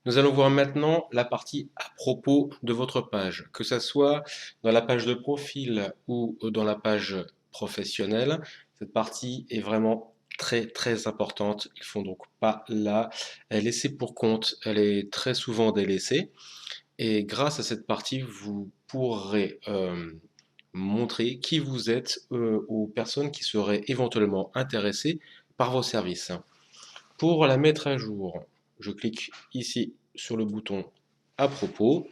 Nous allons voir maintenant la partie à propos de votre page, que ce soit dans la page de profil ou dans la page professionnelle. Cette partie est vraiment très très importante. Il ne faut donc pas la laisser pour compte. Elle est très souvent délaissée et grâce à cette partie, vous pourrez montrer qui vous êtes aux personnes qui seraient éventuellement intéressées par vos services. Pour la mettre à jour, je clique ici sur le bouton à propos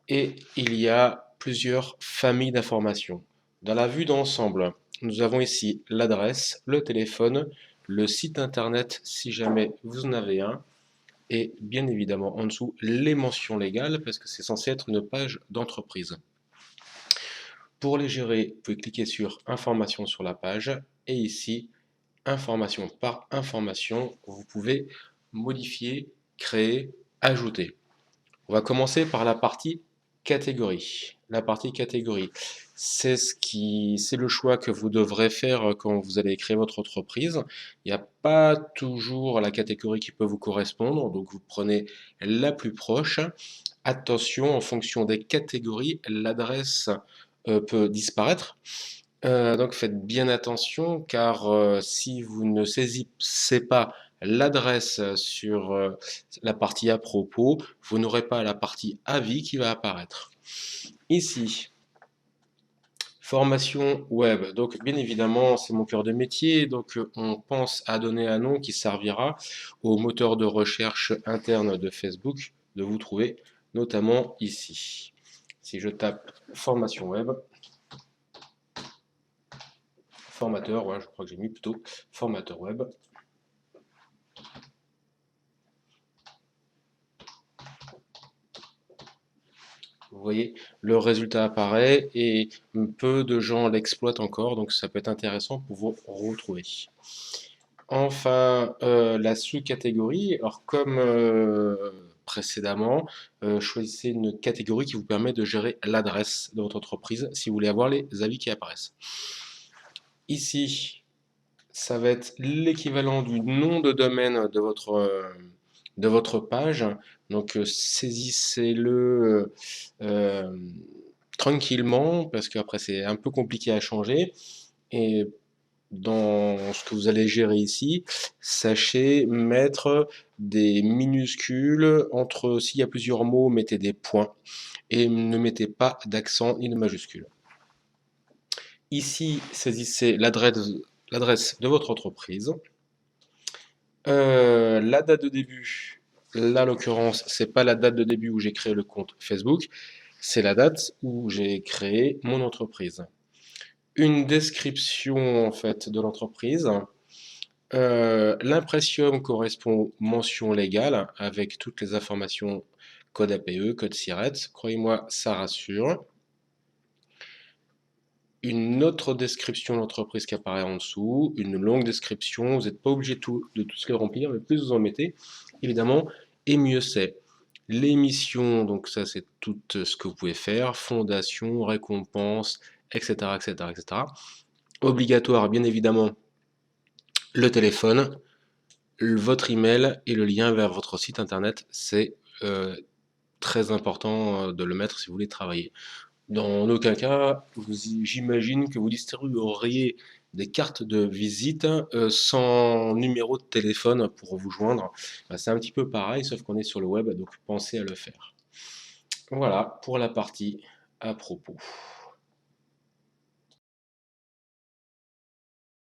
et il y a plusieurs familles d'informations. Dans la vue d'ensemble, nous avons ici l'adresse, le téléphone, le site internet si jamais vous en avez un et bien évidemment en dessous les mentions légales parce que c'est censé être une page d'entreprise. Pour les gérer, vous pouvez cliquer sur information sur la page et ici information par information, vous pouvez modifier, créer, ajouter. On va commencer par la partie catégorie. La partie catégorie, c'est le choix que vous devrez faire quand vous allez créer votre entreprise. Il n'y a pas toujours la catégorie qui peut vous correspondre, donc vous prenez la plus proche. Attention, en fonction des catégories, l'adresse peut disparaître. Donc faites bien attention car si vous ne saisissez pas l'adresse sur la partie à propos, vous n'aurez pas la partie avis qui va apparaître. Ici, formation web. Donc bien évidemment, c'est mon cœur de métier. Donc on pense à donner un nom qui servira au moteur de recherche interne de Facebook de vous trouver, notamment ici. Si je tape formation web, formateur, ouais, je crois que j'ai mis plutôt formateur web. Vous voyez, le résultat apparaît et peu de gens l'exploitent encore, donc ça peut être intéressant pour vous retrouver. Enfin, la sous-catégorie, alors comme précédemment, choisissez une catégorie qui vous permet de gérer l'adresse de votre entreprise si vous voulez avoir les avis qui apparaissent. Ici, ça va être l'équivalent du nom de domaine de votre page. Donc saisissez-le tranquillement parce qu'après c'est un peu compliqué à changer. Et dans ce que vous allez gérer ici, sachez mettre des minuscules entre, s'il y a plusieurs mots, mettez des points et ne mettez pas d'accent ni de majuscule. Ici, saisissez l'adresse de votre entreprise. La date de début, là, en l'occurrence, c'est pas la date de début où j'ai créé le compte Facebook, c'est la date où j'ai créé mon entreprise. Une description en fait de l'entreprise. L'impression correspond aux mentions légales avec toutes les informations code APE, code SIRET. Croyez-moi, ça rassure. Une autre description de l'entreprise qui apparaît en dessous, une longue description, vous n'êtes pas obligé de tous les remplir, mais plus vous en mettez, évidemment, et mieux c'est. L'émission, donc ça c'est tout ce que vous pouvez faire, fondation, récompense, etc., etc., etc. Obligatoire, bien évidemment, le téléphone, votre email et le lien vers votre site internet, c'est très important de le mettre si vous voulez travailler. Dans aucun cas, j'imagine que vous distribueriez des cartes de visite sans numéro de téléphone pour vous joindre. Bah, c'est un petit peu pareil, sauf qu'on est sur le web, donc pensez à le faire. Voilà pour la partie à propos.